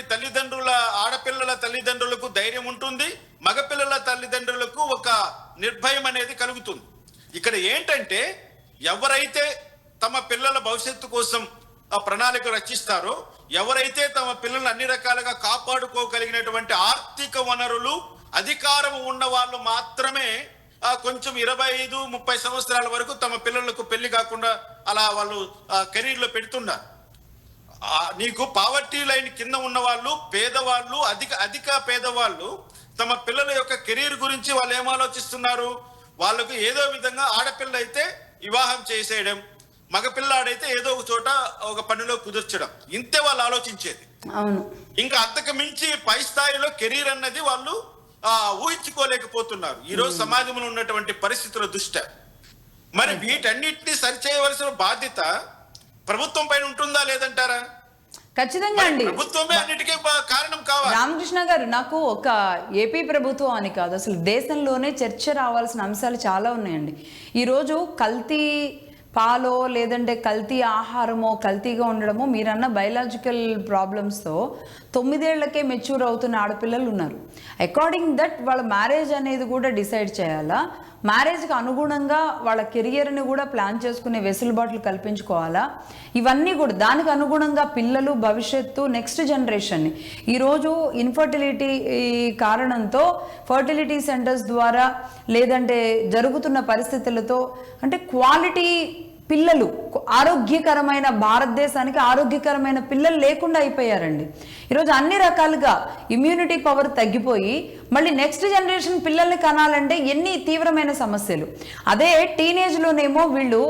ఆడపిల్లల తల్లిదండ్రులకు ధైర్యం ఉంటుంది, మగపిల్లల తల్లిదండ్రులకు ఒక నిర్భయం అనేది కలుగుతుంది. ఇక్కడ ఏంటంటే, ఎవరైతే తమ పిల్లల భవిష్యత్తు కోసం ప్రణాళిక రచిస్తారో, ఎవరైతే తమ పిల్లలను అన్ని రకాలుగా కాపాడుకోగలిగినటువంటి ఆర్థిక వనరులు, అధికారం ఉన్న వాళ్ళు మాత్రమే కొంచెం 25-30 సంవత్సరాల వరకు తమ పిల్లలకు పెళ్లి కాకుండా అలా వాళ్ళు కెరీర్ లో పెడుతున్నారు. నీకు పావర్టీ లైన్ కింద ఉన్న వాళ్ళు, పేదవాళ్ళు, అధిక పేదవాళ్ళు తమ పిల్లల యొక్క కెరీర్ గురించి వాళ్ళు ఏం ఆలోచిస్తున్నారు? వాళ్ళకు ఏదో విధంగా ఆడపిల్ల అయితే వివాహం చేసేయడం, మగపిల్లాడైతే ఏదో ఒక చోట ఒక పనిలో కుదర్చడం, ఇంతే వాళ్ళు ఆలోచించేది. ఇంకా అంతకు మించి పై స్థాయిలో కెరీర్ అన్నది వాళ్ళు ఊహించుకోలేకపోతున్నారు ఈ రోజు సమాజంలో ఉన్నటువంటి పరిస్థితుల దృష్ట్యా. మరి వీటన్నిటిని సరిచేయవలసిన బాధ్యత ప్రభుత్వం పైన ఉంటుందా లేదంటారా?
ఖచ్చితంగా అండి.
ప్రభుత్వమే అన్నిటికీ కారణం కావాలి.
రామకృష్ణ గారు, నాకు ఒక ఏపీ ప్రభుత్వం అని కాదు, అసలు దేశంలోనే చర్చ రావాల్సిన అంశాలు చాలా ఉన్నాయండి. ఈరోజు కల్తీ పాలో లేదంటే కల్తీ ఆహారమో, కల్తీగా ఉండడమో, మీరన్న బయలాజికల్ ప్రాబ్లమ్స్తో 9 ఏళ్లకే మెచ్యూర్ అవుతున్న ఆడపిల్లలు ఉన్నారు. అకార్డింగ్ దట్ వాళ్ళ మ్యారేజ్ అనేది కూడా డిసైడ్ చేయాలా, మ్యారేజ్కి అనుగుణంగా వాళ్ళ కెరియర్ని కూడా ప్లాన్ చేసుకునే వెసులుబాట్లు కల్పించుకోవాలా, ఇవన్నీ కూడా దానికి అనుగుణంగా పిల్లలు, భవిష్యత్తు, నెక్స్ట్ జనరేషన్ని ఈరోజు ఇన్ఫర్టిలిటీ కారణంతో ఫర్టిలిటీ సెంటర్స్ ద్వారా లేదంటే జరుగుతున్న పరిస్థితులతో అంటే క్వాలిటీ పిల్లలు, ఆరోగ్యకరమైన భారతదేశానికి ఆరోగ్యకరమైన పిల్లలు లేకుండా అయిపోయారండి. ఈరోజు అన్ని రకాలుగా ఇమ్యూనిటీ పవర్ తగ్గిపోయి మళ్ళీ నెక్స్ట్ జనరేషన్ పిల్లల్ని కనాలంటే ఎన్ని తీవ్రమైన సమస్యలు. అదే టీనేజ్లోనేమో వీళ్ళు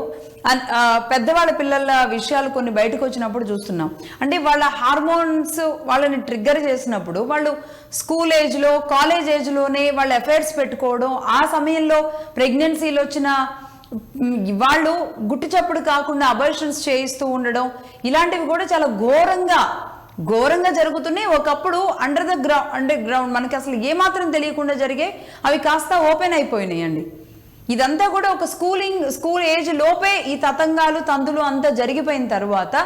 పెద్దవాళ్ళ పిల్లల విషయాలు కొన్ని బయటకు వచ్చినప్పుడు చూస్తున్నాం. అంటే వాళ్ళ హార్మోన్స్ వాళ్ళని ట్రిగ్గర్ చేసినప్పుడు వాళ్ళు స్కూల్ ఏజ్లో, కాలేజ్ ఏజ్లోనే వాళ్ళ అఫైర్స్ పెట్టుకోవడం, ఆ సమయంలో ప్రెగ్నెన్సీలు వచ్చిన వాళ్ళు గుట్టు చప్పుడు కాకుండా అబార్షన్స్ చేయిస్తూ ఉండడం, ఇలాంటివి కూడా చాలా ఘోరంగా జరుగుతున్నాయి. ఒకప్పుడు అండర్ గ్రౌండ్ మనకి అసలు ఏమాత్రం తెలియకుండా జరిగే అవి కాస్త ఓపెన్ అయిపోయినాయండి. ఇదంతా కూడా ఒక స్కూల్ ఏజ్ లోపే ఈ తతంగాలు, తందులు అంతా జరిగిపోయిన తర్వాత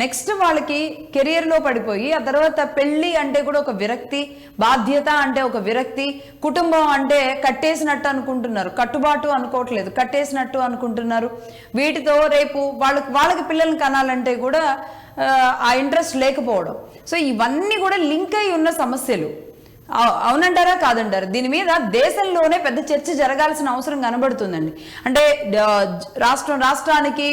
నెక్స్ట్ వాళ్ళకి కెరియర్లో పడిపోయి ఆ తర్వాత పెళ్ళి అంటే కూడా ఒక విరక్తి, బాధ్యత అంటే ఒక విరక్తి, కుటుంబం అంటే కట్టేసినట్టు అనుకుంటున్నారు, కట్టుబాటు అనుకోవట్లేదు, కట్టేసినట్టు అనుకుంటున్నారు. వీటితో రేపు వాళ్ళకి పిల్లల్ని కనాలంటే కూడా ఆ ఇంట్రెస్ట్ లేకపోవడం. సో ఇవన్నీ కూడా లింక్ అయి ఉన్న సమస్యలు. అవునంటారా కాదంటారా? దీని మీద దేశంలోనే పెద్ద చర్చ జరగాల్సిన అవసరం కనబడుతుందండి. అంటే రాష్ట్రానికి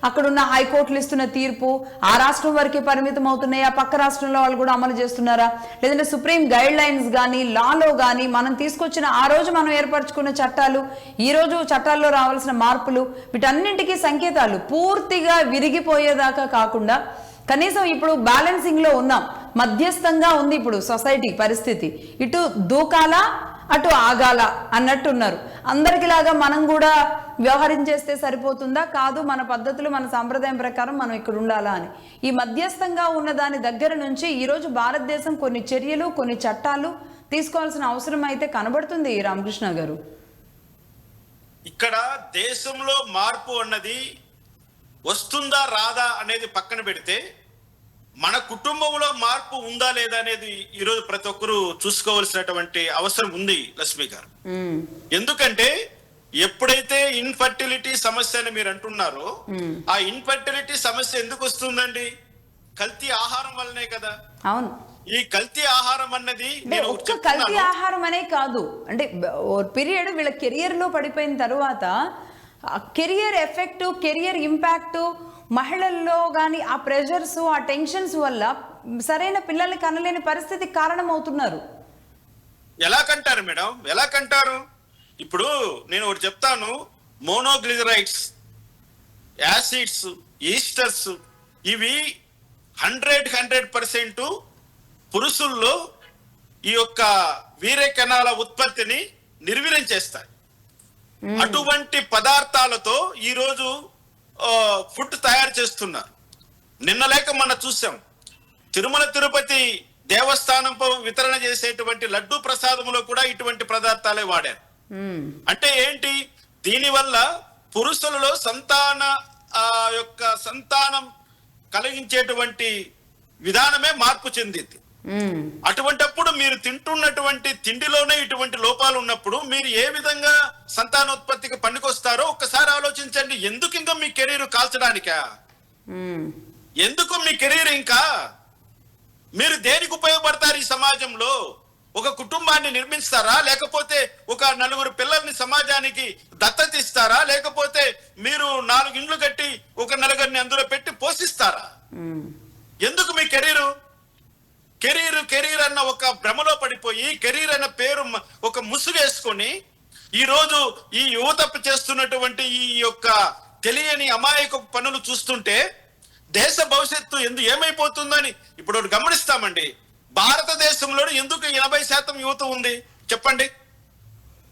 అక్కడున్న హైకోర్టులు ఇస్తున్న తీర్పు ఆ రాష్ట్రం వరకే పరిమితం అవుతున్నాయి, ఆ పక్క రాష్ట్రంలో వాళ్ళు కూడా అమలు చేస్తున్నారా, లేదంటే సుప్రీం గైడ్ లైన్స్ కానీ లాలో కానీ మనం తీసుకొచ్చిన ఆ రోజు మనం ఏర్పరచుకున్న చట్టాలు, ఈ రోజు చట్టాల్లో రావాల్సిన మార్పులు, వీటన్నింటికీ సంకేతాలు పూర్తిగా విరిగిపోయేదాకా కాకుండా కనీసం ఇప్పుడు బ్యాలెన్సింగ్లో ఉన్నాం, మధ్యస్థంగా ఉంది ఇప్పుడు సొసైటీ పరిస్థితి. ఇటు దూకాలా అటు ఆగాల అన్నట్టున్నారు. అందరికిలాగా మనం కూడా వ్యవహరించేస్తే సరిపోతుందా? కాదు, మన పద్ధతులు, మన సాంప్రదాయం ప్రకారం మనం ఇక్కడ ఉండాలా అని ఈ మధ్యస్థంగా ఉన్న దాని దగ్గర నుంచి ఈరోజు భారతదేశం కొన్ని చర్యలు, కొన్ని చట్టాలు తీసుకోవాల్సిన అవసరం అయితే కనబడుతుంది. రామకృష్ణ గారు,
ఇక్కడ దేశంలో మార్పు అన్నది వస్తుందా రాదా అనేది పక్కన పెడితే మన కుటుంబంలో మార్పు ఉందా లేదా అనేది ఈరోజు ప్రతి ఒక్కరూ చూసుకోవాల్సినటువంటి అవసరం ఉంది లక్ష్మి గారు. ఎందుకంటే ఎప్పుడైతే ఇన్ఫర్టిలిటీ సమస్య అని మీరు అంటున్నారో ఆ ఇన్ఫర్టిలిటీ సమస్య ఎందుకు వస్తుందండి? కల్తీ ఆహారం వల్లనే కదా.
అవును,
ఈ కల్తీ ఆహారం అన్నది
ఒక్క కల్తీ ఆహారం అనే కాదు, అంటే పీరియడ్ వీళ్ళ కెరియర్ లో పడిపోయిన తర్వాత కెరియర్ ఎఫెక్ట్, కెరియర్ ఇంపాక్ట్ మహిళల్లో కానీ ఆ ప్రెషర్స్, ఆ టెన్షన్స్ వల్ల సరైన పిల్లల్ని కనలేని పరిస్థితికి కారణమవుతున్నారు.
ఎలా కంటారు మేడం? ఎలా కంటారు? ఇప్పుడు నేను ఒకటి చెప్తాను, మోనోగ్లిజరైడ్స్, యాసిడ్స్, ఈస్టర్స్ ఇవి 100% పురుషుల్లో ఈ యొక్క వీర్య కణాల ఉత్పత్తిని నిర్వీర్యం చేస్తాయి. అటువంటి పదార్థాలతో ఈరోజు ఫుడ్ తయారు చేస్తున్నారు. నిన్న లేక మొన్న చూసాం, తిరుమల తిరుపతి దేవస్థానం వితరణ చేసేటువంటి లడ్డూ ప్రసాదంలో కూడా ఇటువంటి పదార్థాలే వాడారు. అంటే ఏంటి? దీనివల్ల పురుషులలో సంతానం కలిగించేటువంటి విధానమే మార్పు చెందింది. అటువంటప్పుడు మీరు తింటున్నటువంటి తిండిలోనే ఇటువంటి లోపాలు ఉన్నప్పుడు మీరు ఏ విధంగా సంతానోత్పత్తికి పనికొస్తారో ఒక్కసారి ఆలోచించండి. ఎందుకు ఇంకా మీ కెరీర్ కాల్చడానికా? ఎందుకు మీ కెరీర్? ఇంకా మీరు దేనికి ఉపయోగపడతారు ఈ సమాజంలో? ఒక కుటుంబాన్ని నిర్మిస్తారా, లేకపోతే ఒక 4 పిల్లల్ని సమాజానికి దత్తత ఇస్తారా, లేకపోతే మీరు 4 ఇండ్లు కట్టి ఒక 4 అందులో పెట్టి పోషిస్తారా? ఎందుకు మీ కెరీరు? కెరీర్ అన్న ఒక భ్రమలో పడిపోయి కెరీర్ అన్న పేరు ఒక ముసుగేసుకొని ఈరోజు ఈ యువత చేస్తున్నటువంటి ఈ యొక్క తెలియని అమాయక పనులు చూస్తుంటే దేశ భవిష్యత్తు ఏమైపోతుందని ఇప్పుడు గమనిస్తామండి. భారతదేశంలో ఎందుకు 80% యువత ఉంది చెప్పండి?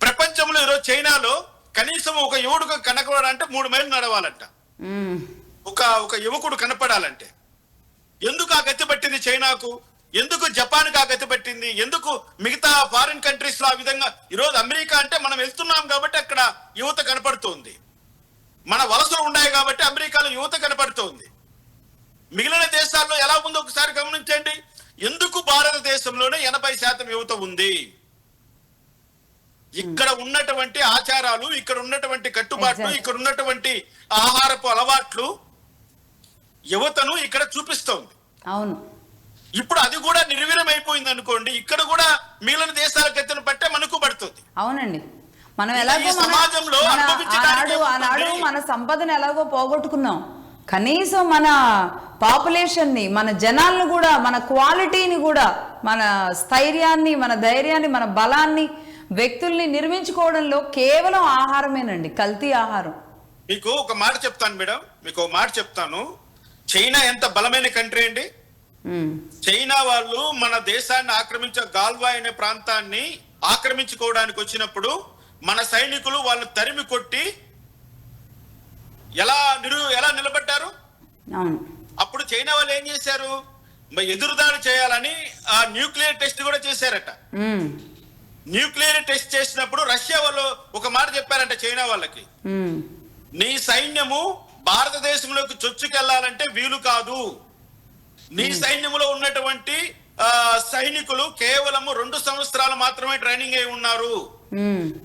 ప్రపంచంలో ఈరోజు చైనాలో కనీసం ఒక యువకుడు కనపడాలంటే 3 మైళ్ళు నడవాలంట. ఒక యువకుడు కనపడాలంటే ఎందుకు ఆ గతి పట్టింది చైనాకు, ఎందుకు జపాన్కి ఆ గతి పట్టింది, ఎందుకు మిగతా ఫారిన్ కంట్రీస్ లో ఆ విధంగా? ఈరోజు అమెరికా అంటే మనం వెళ్తున్నాం కాబట్టి అక్కడ యువత కనపడుతుంది, మన వలసలు ఉన్నాయి కాబట్టి అమెరికాలో యువత కనపడుతోంది. మిగిలిన దేశాల్లో ఎలా ఉందో ఒకసారి గమనించండి. ఎందుకు భారతదేశంలోనే 80% యువత ఉంది? ఇక్కడ ఉన్నటువంటి ఆచారాలు, ఇక్కడ ఉన్నటువంటి కట్టుబాట్లు, ఇక్కడ ఉన్నటువంటి ఆహారపు అలవాట్లు యువతను ఇక్కడ చూపిస్తోంది.
అవును.
ఇప్పుడు అది కూడా నిర్వీర్యం అయిపోయింది అనుకోండి, ఇక్కడ కూడా మిగిలిన దేశాల గతిని బట్టే మనకు పడుతుంది.
అవునండి. మనం ఎలాగో
సమాజంలో
ఆనాడు మన సంపదను ఎలాగో పోగొట్టుకున్నాం, కనీసం మన పాపులేషన్ని, మన జనాలను కూడా, మన క్వాలిటీని కూడా, మన స్థైర్యాన్ని, మన ధైర్యాన్ని, మన బలాన్ని, వ్యక్తుల్ని నిర్మించుకోవడంలో కేవలం ఆహారమేనండి, కల్తీ ఆహారం.
మీకు ఒక మాట చెప్తాను మేడం, మీకు ఒక మాట చెప్తాను. చైనా ఎంత బలమైన కంట్రీ అండి. చైనా వాళ్ళు మన దేశాన్ని గాల్వాయ్ అనే ప్రాంతాన్ని ఆక్రమించుకోవడానికి వచ్చినప్పుడు మన సైనికులు వాళ్ళు తరిమి కొట్టి ఎలా నిలబడ్డారు? అప్పుడు చైనా వాళ్ళు ఏం చేశారు? ఎదురుదాడి చేయాలని ఆ న్యూక్లియర్ టెస్ట్ కూడా చేశారట. న్యూక్లియర్ టెస్ట్ చేసినప్పుడు రష్యా వాళ్ళు ఒక మాట చెప్పారంట చైనా వాళ్ళకి, నీ సైన్యము భారతదేశంలోకి చొచ్చుకెళ్లాలంటే వీలు కాదు. నీ సైన్యంలో ఉన్నటువంటి సైనికులు కేవలము 2 సంవత్సరాలు మాత్రమే ట్రైనింగ్ అయి ఉన్నారు.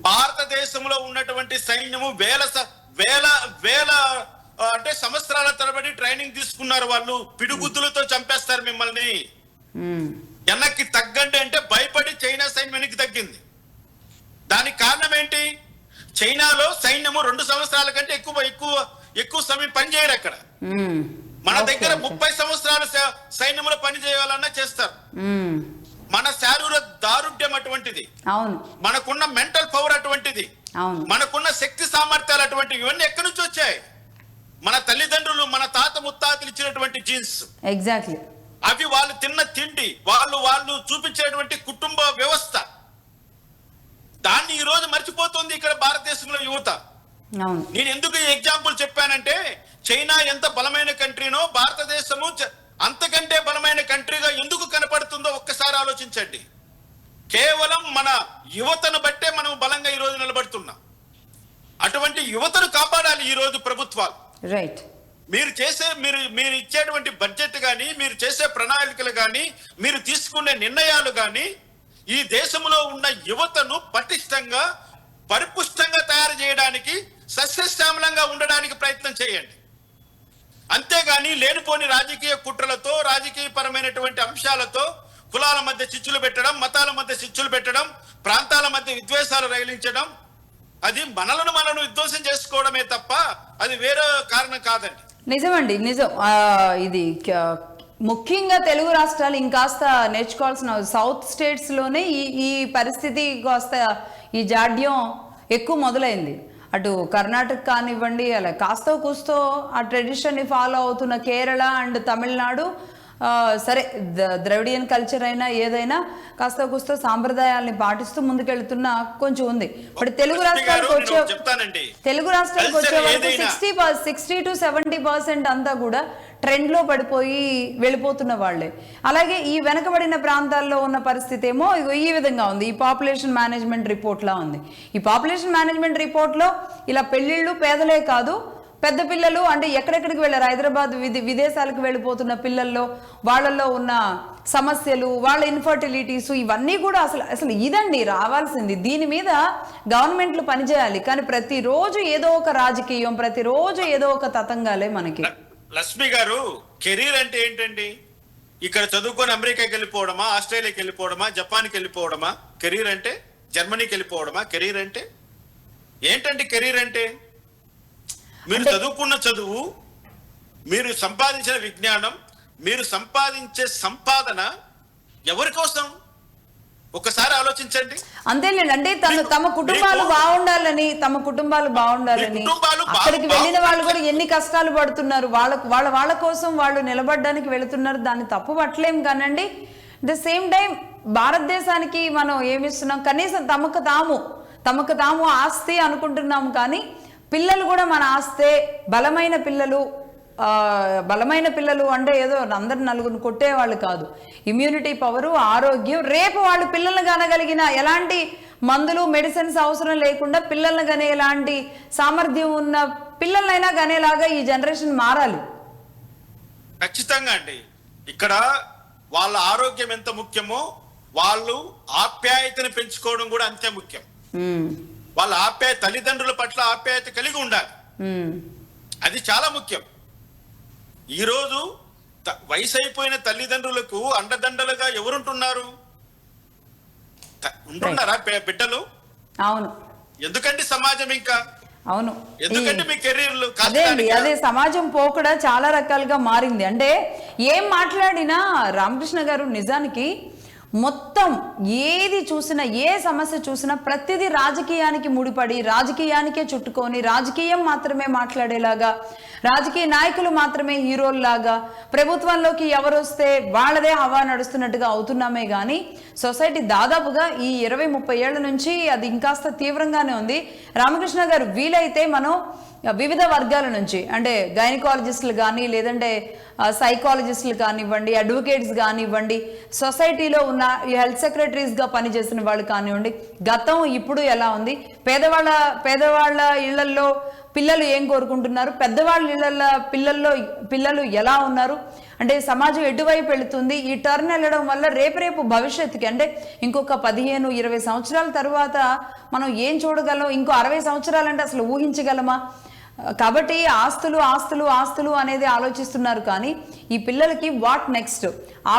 భారతదేశంలో ఉన్నటువంటి సైన్యము వేల అంటే సంవత్సరాల తరబడి ట్రైనింగ్ తీసుకున్నారు. వాళ్ళు పిడుగుద్దులతో చంపేస్తారు మిమ్మల్ని, వెనక్కి తగ్గండి అంటే భయపడి చైనా సైన్యం వెనక్కి తగ్గింది. దానికి కారణం ఏంటి? చైనాలో సైన్యము 2 సంవత్సరాల కంటే ఎక్కువ సమయం పనిచేయరు అక్కడ. మన దగ్గర 30 సంవత్సరాల సైన్యంలో పని చేయాలన్నా చేస్తారు. మన శారీర దారుఢ్యం అటువంటిది, మనకున్న మెంటల్ పవర్ అటువంటిది, మనకున్న శక్తి సామర్థ్యాలు అటువంటివి. ఇవన్నీ ఎక్కడి నుంచి వచ్చాయి? మన తల్లిదండ్రులు, మన తాత ముత్తాతలు ఇచ్చినటువంటి జీన్స్.
ఎగ్జాక్ట్లీ.
అవి వాళ్ళు తిన్న తిండి, వాళ్ళు చూపించేటువంటి కుటుంబ వ్యవస్థ, దాన్ని ఈ రోజు మర్చిపోతుంది ఇక్కడ భారతదేశంలో యువత. నేను ఎందుకు ఈ ఎగ్జాంపుల్ చెప్పానంటే, చైనా ఎంత బలమైన కంట్రీనో భారతదేశము అంతకంటే బలమైన కంట్రీగా ఎందుకు కనపడుతుందో ఒక్కసారి ఆలోచించండి. కేవలం మన యువతను బట్టే మనం బలంగా ఈ రోజు నిలబడుతున్నాం. అటువంటి యువతను కాపాడాలి ఈ రోజు ప్రభుత్వాలు.
రైట్.
మీరు ఇచ్చేటువంటి బడ్జెట్ కానీ, మీరు చేసే ప్రణాళికలు కానీ, మీరు తీసుకునే నిర్ణయాలు కానీ ఈ దేశంలో ఉన్న యువతను పటిష్టంగా, పరిపుష్టంగా తయారు చేయడానికి, సస్యశ్యామలంగా ఉండడానికి ప్రయత్నం చేయండి. అంతేగాని లేనిపోని రాజకీయ కుట్రలతో, రాజకీయ పరమైనటువంటి అంశాలతో కులాల మధ్య చిచ్చులు పెట్టడం, మతాల మధ్య చిచ్చులు పెట్టడం, ప్రాంతాల మధ్య విద్వేషాలు రగిలించడం, అది మనలను విధ్వంసం చేసుకోవడమే తప్ప అది వేరే కారణం కాదండి.
నిజమండి, నిజం. ఇది ముఖ్యంగా తెలుగు రాష్ట్రాలు ఇంకాస్త నేర్చుకోవాల్సిన, సౌత్ స్టేట్స్ లోనే ఈ పరిస్థితి కాస్త, ఈ జాడ్యం ఎక్కువ మొదలైంది. అటు కర్ణాటక కానివ్వండి, అలా కాస్తో కూస్తో ఆ ట్రెడిషన్ని ఫాలో అవుతున్న కేరళ అండ్ తమిళనాడు, సరే ద్రవిడియన్ కల్చర్ అయినా ఏదైనా కాస్త కూస్తో సాంప్రదాయాల్ని పాటిస్తూ ముందుకెళ్తున్న కొంచెం ఉంది. ఇప్పుడు తెలుగు రాష్ట్రాలకు వచ్చే వరకు 60 to 70% అంతా కూడా ట్రెండ్ లో పడిపోయి వెళ్ళిపోతున్న వాళ్ళే. అలాగే ఈ వెనకబడిన ప్రాంతాల్లో ఉన్న పరిస్థితి ఏమో ఈ విధంగా ఉంది. ఈ పాపులేషన్ మేనేజ్మెంట్ రిపోర్ట్ లా ఉంది. ఈ పాపులేషన్ మేనేజ్మెంట్ రిపోర్ట్ లో ఇలా పెళ్లిళ్ళు పేదలే కాదు, పెద్ద పిల్లలు అంటే ఎక్కడెక్కడికి వెళ్ళారు, హైదరాబాద్ విదేశాలకు వెళ్ళిపోతున్న పిల్లల్లో వాళ్ళల్లో ఉన్న సమస్యలు, వాళ్ళ ఇన్ఫర్టిలిటీస్, ఇవన్నీ కూడా అసలు ఇదండి రావాల్సింది. దీని మీద గవర్నమెంట్లు పనిచేయాలి. కానీ ప్రతిరోజు ఏదో ఒక రాజకీయం, ప్రతిరోజు ఏదో ఒక తతంగాలే మనకి.
లక్ష్మి గారు, కెరీర్ అంటే ఏంటండి? ఇక్కడ చదువుకొని అమెరికాకి వెళ్ళిపోవడమా, ఆస్ట్రేలియాకి వెళ్ళిపోవడమా, జపాన్కి వెళ్ళిపోవడమా కెరీర్ అంటే? జర్మనీకి వెళ్ళిపోవడమా కెరీర్ అంటే? ఏంటండి కెరీర్ అంటే? మీరు చదువుకున్న చదువు, మీరు సంపాదించిన విజ్ఞానం, మీరు సంపాదించే సంపాదన ఎవరి కోసం ఒకసారి ఆలోచించండి.
అంతేలేండి. అంటే తమ కుటుంబాలు బాగుండాలని, అక్కడికి వెళ్ళిన వాళ్ళు కూడా ఎన్ని కష్టాలు పడుతున్నారు, వాళ్ళ కోసం వాళ్ళు నిలబడడానికి వెళుతున్నారు. దాన్ని తప్పు పట్టలేం కానండి. ద సేమ్ టైం భారతదేశానికి మనం ఏమిస్తున్నాం? కనీసం తమకు తాము ఆస్తి అనుకుంటున్నాము, కానీ పిల్లలు కూడా మన ఆస్తే, బలమైన పిల్లలు, బలమైన పిల్లలు అంటే ఏదో అందరు నలుగురిని కొట్టేవాళ్ళు కాదు. ఇమ్యూనిటీ పవరు, ఆరోగ్యం, రేపు వాళ్ళు పిల్లల్ని కనగలిగిన ఎలాంటి మందులు మెడిసిన్స్ అవసరం లేకుండా పిల్లల్ని కనే ఎలాంటి సామర్థ్యం ఉన్న పిల్లలైనా కనేలాగా ఈ జనరేషన్ మారాలి.
ఖచ్చితంగా అండి. ఇక్కడ వాళ్ళ ఆరోగ్యం ఎంత ముఖ్యమో వాళ్ళు ఆప్యాయతను పెంచుకోవడం కూడా అంతే ముఖ్యం. వాళ్ళ తల్లిదండ్రుల పట్ల ఆప్యాయత కలిగి ఉండాలి. అది చాలా ముఖ్యం. ఈరోజు వయసు అయిపోయిన తల్లిదండ్రులకు అండదండలుగా ఎవరుంటున్నారు? ఉంటున్నారా బిడ్డలు?
అవును.
ఎందుకంటే సమాజం ఇంకా
అవును,
ఎందుకంటే మీ కెరీర్లు
అదే సమాజం పోకడ చాలా రకాలుగా మారింది. అంటే ఏం మాట్లాడినా రామకృష్ణ గారు నిజానికి మొత్తం ఏది చూసినా, ఏ సమస్య చూసినా ప్రతిదీ రాజకీయానికి ముడిపడి, రాజకీయానికే చుట్టుకొని, రాజకీయం మాత్రమే మాట్లాడేలాగా, రాజకీయ నాయకులు మాత్రమే హీరోల్లాగా, ప్రభుత్వంలోకి ఎవరు వస్తే వాళ్ళదే హవా నడుస్తున్నట్టుగా అవుతున్నామే కానీ సొసైటీ దాదాపుగా ఈ 20-30 ఏళ్ల నుంచి అది ఇంకాస్త తీవ్రంగానే ఉంది. రామకృష్ణ గారు, వీలైతే మనం వివిధ వర్గాల నుంచి అంటే గైనకాలజిస్టులు కానీ, లేదంటే సైకాలజిస్టులు కానివ్వండి, అడ్వకేట్స్ కానివ్వండి, సొసైటీలో ఉన్న హెల్త్ సెక్రటరీస్గా పనిచేసిన వాళ్ళు కానివ్వండి, గతం ఇప్పుడు ఎలా ఉంది, పేదవాళ్ళ ఇళ్లల్లో పిల్లలు ఏం కోరుకుంటున్నారు, పెద్దవాళ్ళ ఇళ్ల పిల్లలు ఎలా ఉన్నారు, అంటే సమాజం ఎటువైపు వెళుతుంది, ఈ టర్న్ వెళ్ళడం వల్ల రేపు భవిష్యత్తుకి అంటే ఇంకొక 15-20 సంవత్సరాల తర్వాత మనం ఏం చూడగలం, ఇంకో 60 సంవత్సరాలంటే అసలు ఊహించగలమా? కాబట్టి ఆస్తులు అనేది ఆలోచిస్తున్నారు కానీ ఈ పిల్లలకి వాట్ నెక్స్ట్, ఆ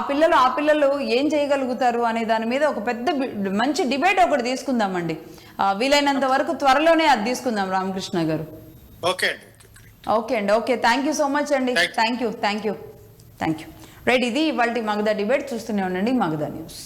పిల్లలు ఏం చేయగలుగుతారు అనే దాని మీద ఒక పెద్ద మంచి డిబేట్ ఒకటి తీసుకుందామండి. వీలైనంత వరకు త్వరలోనే అది తీసుకుందాం రామకృష్ణ గారు.
ఓకే
అండి. Okay, thank you so much అండి. Thank you. రైట్, ఇది ఇవాళ మగధ డిబేట్. చూస్తూనే ఉండండి మగధ న్యూస్.